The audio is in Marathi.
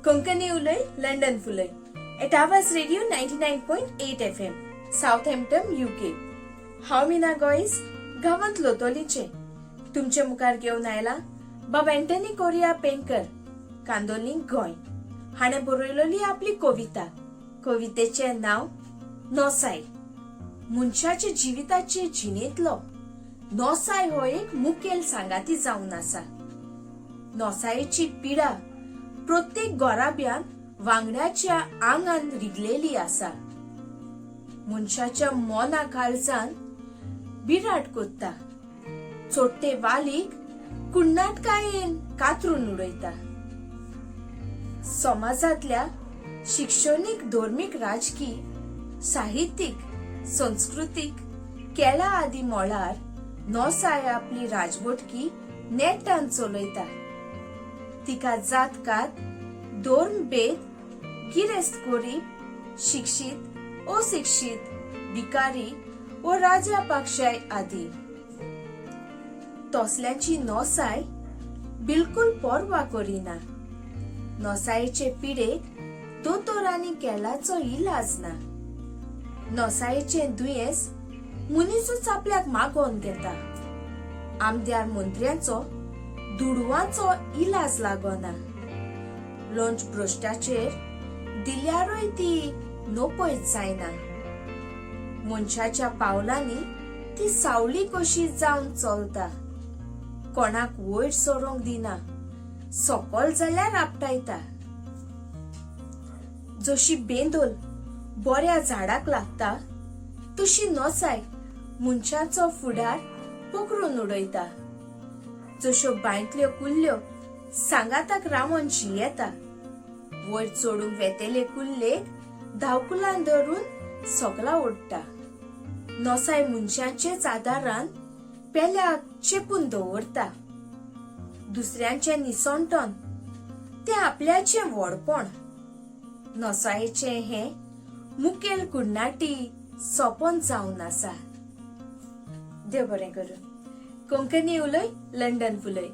कोंकणी उलय लंडन फुलय एट आवाज रेडियो 99.8 FM साउथहॅम्प्टन UK। हांव मीना गोयस गावांत लोतोलीचे तुमचे मुखार घेवन आयला बाब एंटनी कोरिया पेंकर कांदोलीं गोंय हाणें बरयलोली आपली कवितेचे नाव नोसाय। मनशाच्या जिविताचे जिणेंतलो नोसाय हो एक मुखेल सांगाती जावन आसा। नोसायेची पिडा प्रत्येक गोराब्यान वांगड्याच्या आंगान रिगलेली आसा। मनशाच्या मोना काळजान बिराट कोत्ता, चोट्टे वालीक कुण्णाटकायेन कातरून उडयता। समाजातल्या शिक्षणीक, धर्मीक, राजकीय, साहित्यीक, संस्कृतीक केला आदी मोळार नोसाय आपली राजवटकी नेटान चलयता। तिका जातकात धर्म भेद, गिरेस्त गरीब, शिक्षित, अशिक्षित, भिकारी व राजापाकशाय आदी तसल्यांची नोसाय बिलकुल पर्वा करिना। नोसायेचे पिडेक दोतोरांनी केलाचो इलाज ना। नोसायेचे दुयेंस मनीसच आपल्याक मागोवन घेता। आमदार मंत्र्यांचो दुडवांचो इलाज लागोना। लोंच भ्रश्टाचेर दिल्यारूय ती नोपयत जायना। मनशाच्या पावलांनी ती सावली कशी जावन चलता। कोणाक वयर सरोंक दिना, सकल जाल्यार आपटायता। जशी बेंदोल बऱ्या झाडाक लागता तशी नोसाय मनशाचो फुडार पोखरून उडयता। जश्यो बांयतल्यो कुल्ल्यो सांगाताक रावोन जियेता, वयर चडूंक वेतेले कुल्लेक धावकुलान धरून सगला ओडटा। नोसाय मनशाचेच आदारान पेल्याक चेपून दवरता। दुसऱ्यांचे निसंटन ते आपल्याचे व्हडपण। नोसायेचे हे मुखेल कुण्णाटी सोपन जावन आसा। देव बरें करूं। कोंकणी उलय लंडन फुलय।